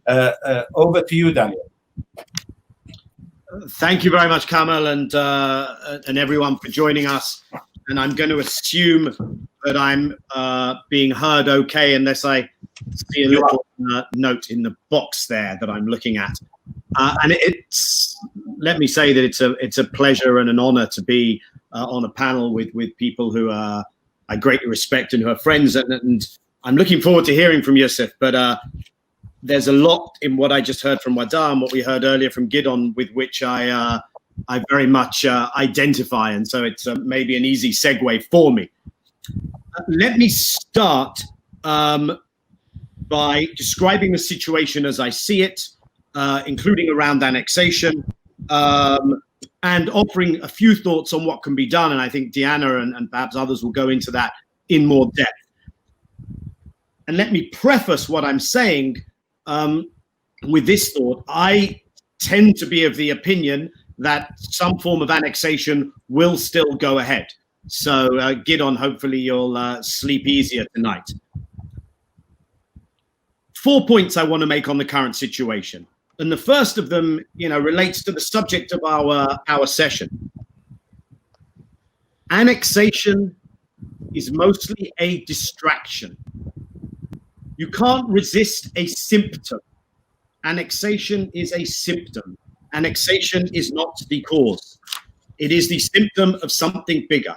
Over to you, Daniel. Thank you very much, Kamal, and everyone for joining us. And I'm going to assume that I'm being heard okay, unless I see a little note in the box there that I'm looking at. And let me say that it's a pleasure and an honor to be on a panel with people who I greatly respect and who are friends. And I'm looking forward to hearing from Yusuf. But there's a lot in what I just heard from Wada and what we heard earlier from Gidon, with which I very much identify. And so it's maybe an easy segue for me. Let me start by describing the situation as I see it, including around annexation, and offering a few thoughts on what can be done. And I think Diana and perhaps others will go into that in more depth. And let me preface what I'm saying with this thought. I tend to be of the opinion that some form of annexation will still go ahead. So Gidon, hopefully you'll sleep easier tonight. 4 points I want to make on the current situation. And the first of them, relates to the subject of our session. Annexation is mostly a distraction. You can't resist a symptom. Annexation is a symptom. Annexation is not the cause. It is the symptom of something bigger.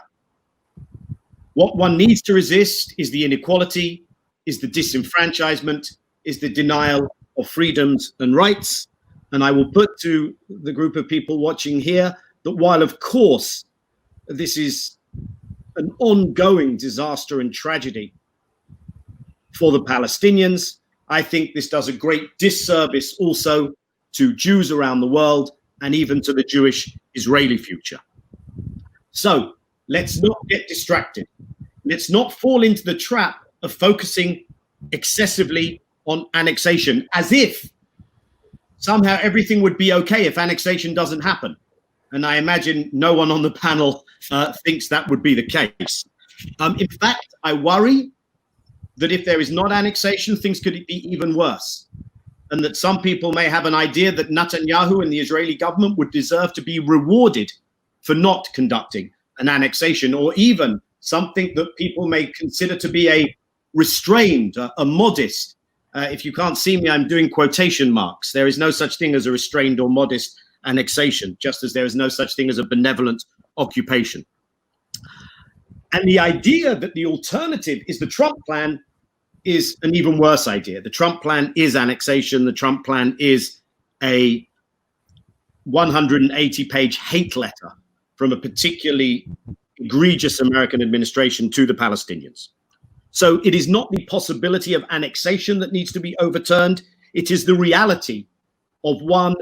What one needs to resist is the inequality, is the disenfranchisement, is the denial of freedoms and rights. And I will put to the group of people watching here that while, of course, this is an ongoing disaster and tragedy for the Palestinians, I think this does a great disservice also to Jews around the world and even to the Jewish-Israeli future. So let's not get distracted. Let's not fall into the trap of focusing excessively on annexation, as if somehow everything would be okay if annexation doesn't happen. And I imagine no one on the panel thinks that would be the case. In fact, I worry that if there is not annexation, things could be even worse. And that some people may have an idea that Netanyahu and the Israeli government would deserve to be rewarded for not conducting an annexation, or even something that people may consider to be a restrained, a modest. If you can't see me, I'm doing quotation marks. There is no such thing as a restrained or modest annexation, just as there is no such thing as a benevolent occupation. And the idea that the alternative is the Trump plan is an even worse idea. The Trump plan is annexation. The Trump plan is a 180-page hate letter from a particularly egregious American administration to the Palestinians. So it is not the possibility of annexation that needs to be overturned. It is the reality of one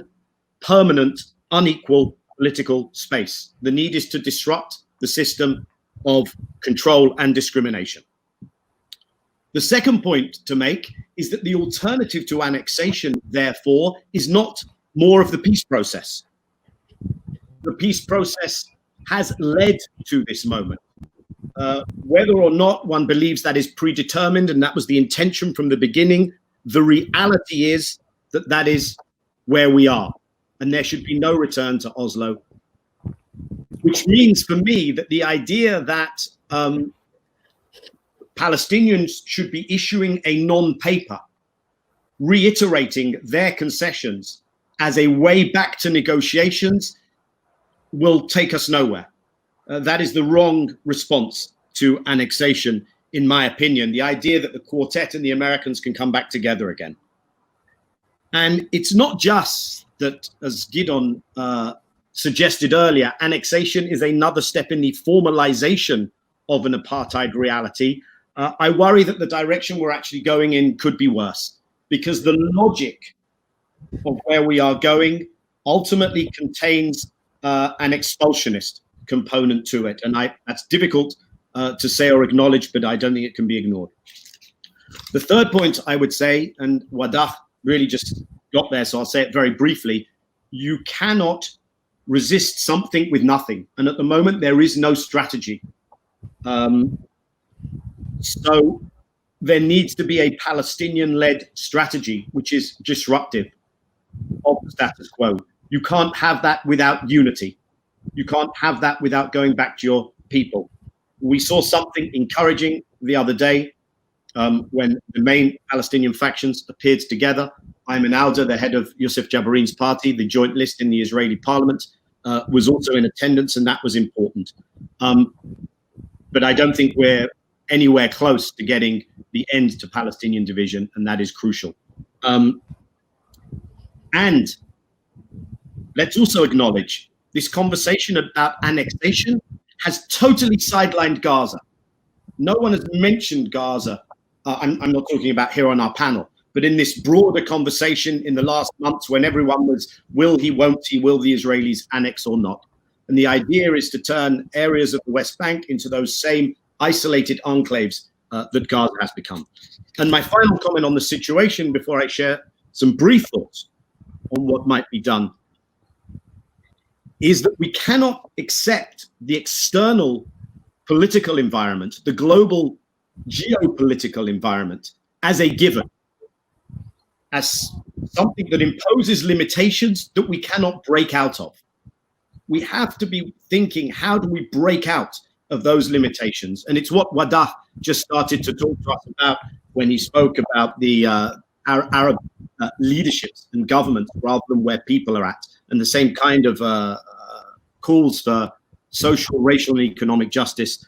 permanent, unequal political space. The need is to disrupt the system of control and discrimination. The second point to make is that the alternative to annexation, therefore, is not more of the peace process. The peace process has led to this moment. Whether or not one believes that is predetermined and that was the intention from the beginning, the reality is that that is where we are. And there should be no return to Oslo. Which means for me that the idea that Palestinians should be issuing a non-paper, reiterating their concessions as a way back to negotiations will take us nowhere. That is the wrong response to annexation, in my opinion. The idea that the quartet and the Americans can come back together again. And it's not just that, as Gidon suggested earlier, annexation is another step in the formalization of an apartheid reality. I worry that the direction we're actually going in could be worse, because the logic of where we are going ultimately contains an expulsionist component to it. And that's difficult to say or acknowledge, but I don't think it can be ignored. The third point I would say, and Wadaf really just got there, so I'll say it very briefly, you cannot resist something with nothing. And at the moment, there is no strategy. So there needs to be a Palestinian-led strategy which is disruptive of the status quo. You can't have that without unity. You can't have that without going back to your people. We saw something encouraging the other day when the main Palestinian factions appeared together. Ayman Alda, the head of Yusuf Jabarin's party, the joint list in the Israeli parliament, was also in attendance, and that was important. But I don't think we're anywhere close to getting the end to Palestinian division, and that is crucial. And let's also acknowledge this conversation about annexation has totally sidelined Gaza. No one has mentioned Gaza. I'm not talking about here on our panel, but in this broader conversation in the last months when everyone was, will he, won't he, will the Israelis annex or not? And the idea is to turn areas of the West Bank into those same isolated enclaves that Gaza has become. And my final comment on the situation before I share some brief thoughts on what might be done is that we cannot accept the external political environment, the global geopolitical environment, as a given, as something that imposes limitations that we cannot break out of. We have to be thinking, how do we break out of those limitations? And it's what Wadah just started to talk to us about when he spoke about the Arab leaderships and governments rather than where people are at, and the same kind of calls for social, racial, and economic justice,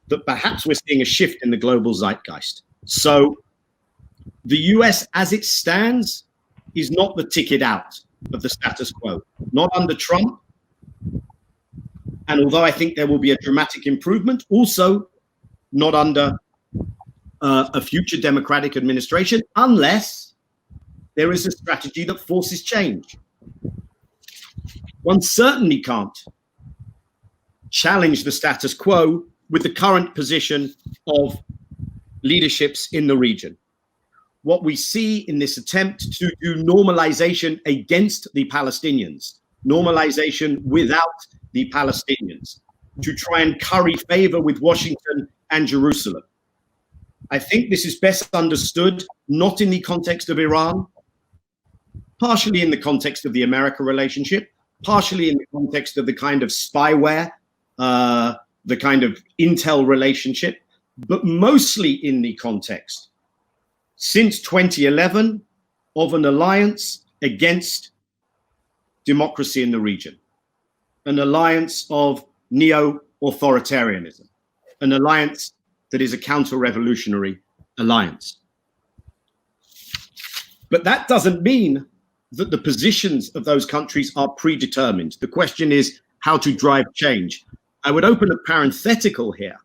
that perhaps we're seeing a shift in the global zeitgeist. So the US as it stands is not the ticket out of the status quo, not under Trump. And although I think there will be a dramatic improvement, also not under a future Democratic administration, unless there is a strategy that forces change. One certainly can't challenge the status quo with the current position of leaderships in the region. What we see in this attempt to do normalization against the Palestinians, normalization without the Palestinians, to try and curry favor with Washington and Jerusalem. I think this is best understood not in the context of Iran, partially in the context of the America relationship, partially in the context of the kind of spyware, the kind of intel relationship, but mostly in the context, since 2011, of an alliance against democracy in the region, an alliance of neo-authoritarianism, an alliance that is a counter-revolutionary alliance. But that doesn't mean that the positions of those countries are predetermined. The question is how to drive change. I would open a parenthetical here.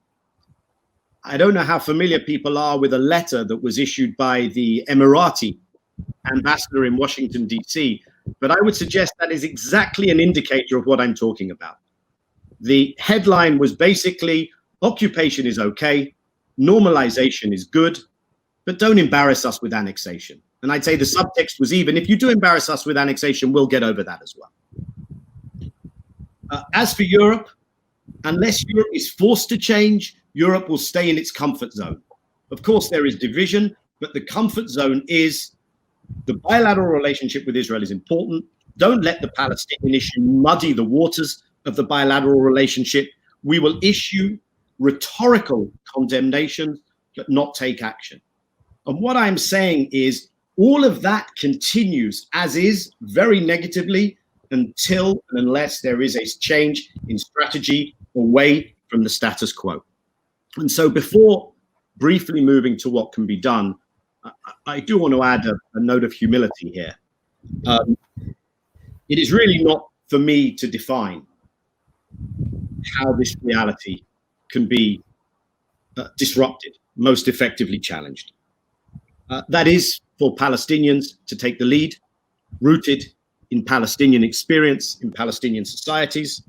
I don't know how familiar people are with a letter that was issued by the Emirati ambassador in Washington, D.C., but I would suggest that is exactly an indicator of what I'm talking about. The headline was basically, occupation is okay, normalization is good, but don't embarrass us with annexation. And I'd say the subtext was, even if you do embarrass us with annexation, we'll get over that as well. As for Europe, unless Europe is forced to change, Europe will stay in its comfort zone. Of course, there is division, but the comfort zone is the bilateral relationship with Israel is important. Don't let the Palestinian issue muddy the waters of the bilateral relationship. We will issue rhetorical condemnations, but not take action. And what I'm saying is all of that continues as is, very negatively, until and unless there is a change in strategy away from the status quo. And so before briefly moving to what can be done, I do want to add a note of humility here. It is really not for me to define how this reality can be disrupted, most effectively challenged. That is for Palestinians to take the lead, rooted in Palestinian experience, in Palestinian societies.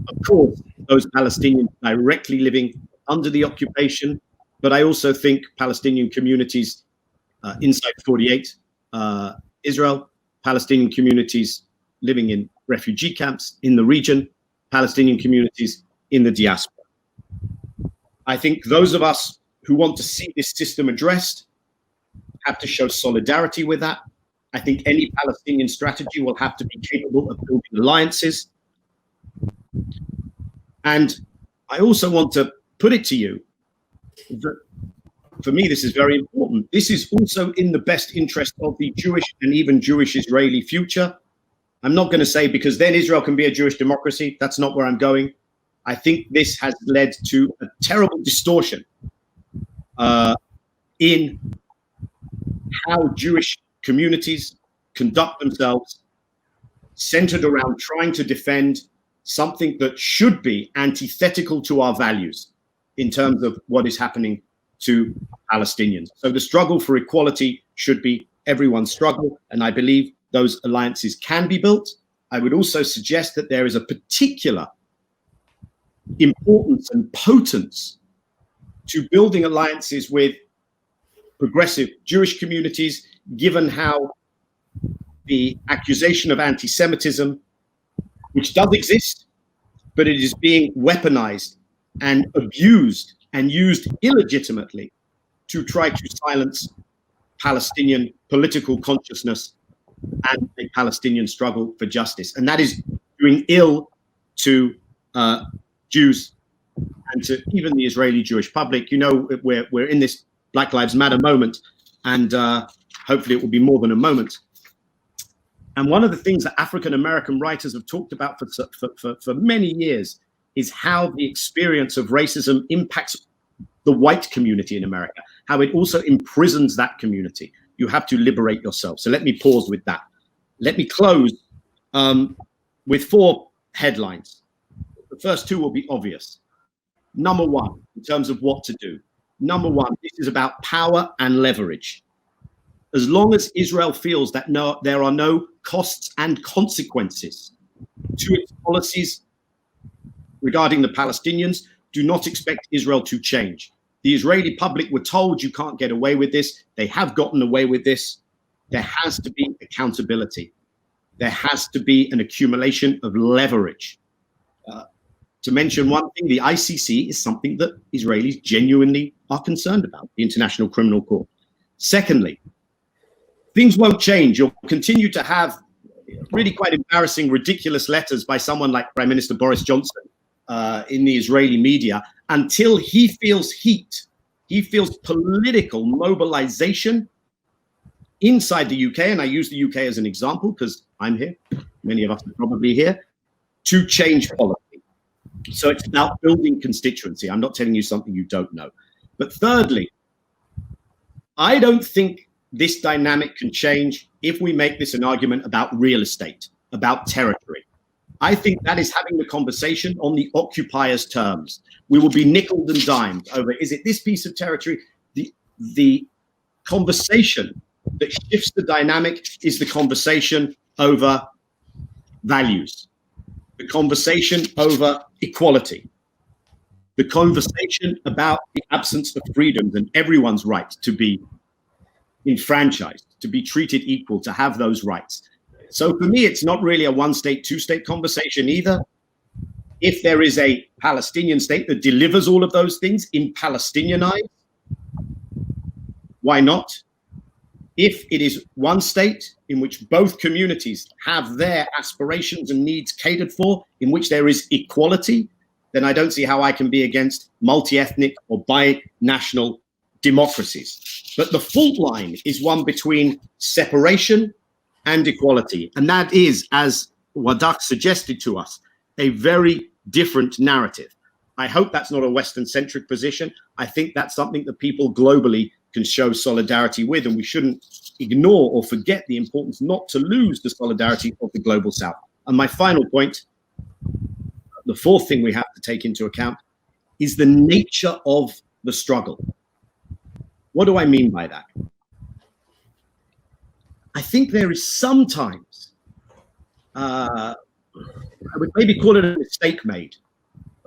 Of course, those Palestinians directly living under the occupation, but I also think Palestinian communities inside 48 Israel, Palestinian communities living in refugee camps in the region, Palestinian communities in the diaspora. I think those of us who want to see this system addressed have to show solidarity with that. I think any Palestinian strategy will have to be capable of building alliances. And I also want to put it to you that for me, this is very important. This is also in the best interest of the Jewish and even Jewish-Israeli future. I'm not going to say because then Israel can be a Jewish democracy. That's not where I'm going. I think this has led to a terrible distortion in how Jewish communities conduct themselves, centered around trying to defend something that should be antithetical to our values in terms of what is happening to Palestinians. So the struggle for equality should be everyone's struggle, and I believe those alliances can be built. I would also suggest that there is a particular importance and potence to building alliances with progressive Jewish communities, given how the accusation of anti-Semitism, which does exist, but it is being weaponized and abused and used illegitimately to try to silence Palestinian political consciousness and a Palestinian struggle for justice. And that is doing ill to Jews and to even the Israeli Jewish public. You know, we're in this Black Lives Matter moment, and hopefully it will be more than a moment. And one of the things that African-American writers have talked about for many years is how the experience of racism impacts the white community in America, how it also imprisons that community. You have to liberate yourself. So let me pause with that. Let me close with 4 headlines. The first 2 will be obvious. Number 1, in terms of what to do. Number 1, this is about power and leverage. As long as Israel feels that there are no costs and consequences to its policies regarding the Palestinians, do not expect Israel to change. The Israeli public were told you can't get away with this. They have gotten away with this. There has to be accountability. There has to be an accumulation of leverage. To mention one thing, the ICC is something that Israelis genuinely are concerned about, the International Criminal Court. Secondly, things won't change. You'll continue to have really quite embarrassing, ridiculous letters by someone like Prime Minister Boris Johnson in the Israeli media until he feels heat. He feels political mobilization inside the UK, and I use the UK as an example because I'm here, many of us are probably here, to change policy. So it's about building constituency. I'm not telling you something you don't know. But thirdly, I don't think this dynamic can change if we make this an argument about real estate, about territory. I think that is having the conversation on the occupier's terms. We will be nickeled and dimed over, is it this piece of territory? The conversation that shifts the dynamic is the conversation over values, the conversation over equality, the conversation about the absence of freedoms and everyone's right to be enfranchised, to be treated equal, to have those rights. So for me, it's not really a one-state, two-state conversation either. If there is a Palestinian state that delivers all of those things in Palestinian eyes, why not? If it is one state in which both communities have their aspirations and needs catered for, in which there is equality, then I don't see how I can be against multi-ethnic or binational democracies. But the fault line is one between separation and equality. And that is, as Wadak suggested to us, a very different narrative. I hope that's not a Western-centric position. I think that's something that people globally can show solidarity with, and we shouldn't ignore or forget the importance not to lose the solidarity of the global South. And my final point, the 4th thing we have to take into account, is the nature of the struggle. What do I mean by that? I think there is sometimes, I would maybe call it a mistake made,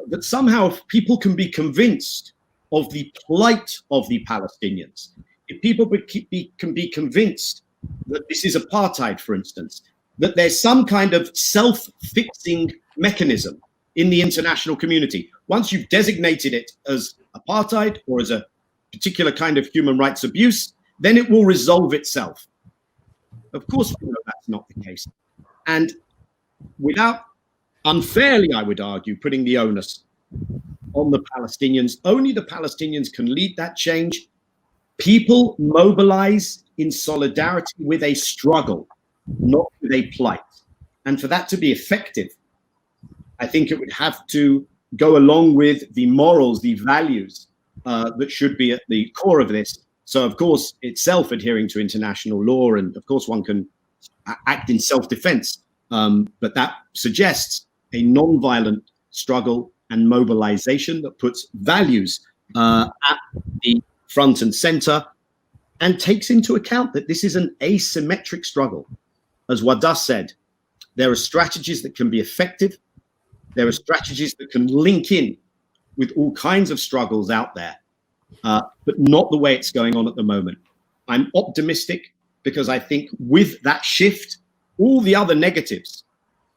that somehow people can be convinced of the plight of the Palestinians. If people can be convinced that this is apartheid, for instance, that there's some kind of self-fixing mechanism in the international community. Once you've designated it as apartheid or as a particular kind of human rights abuse, then it will resolve itself. Of course, we know that's not the case. And without unfairly, I would argue, putting the onus on the Palestinians, only the Palestinians can lead that change. People mobilize in solidarity with a struggle, not with a plight. And for that to be effective, I think it would have to go along with the morals, the values that should be at the core of this. So, of course, itself adhering to international law, and of course, one can act in self-defense. But that suggests a non-violent struggle and mobilization that puts values at the front and center and takes into account that this is an asymmetric struggle. As Wada said, there are strategies that can be effective. There are strategies that can link in with all kinds of struggles out there, but not the way it's going on at the moment. I'm optimistic because I think with that shift, all the other negatives,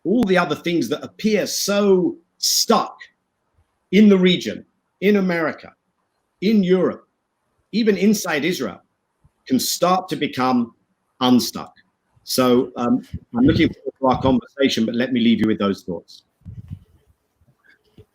all the other things that appear so stuck in the region, in America, in Europe, even inside Israel, can start to become unstuck. So I'm looking forward to our conversation, but let me leave you with those thoughts.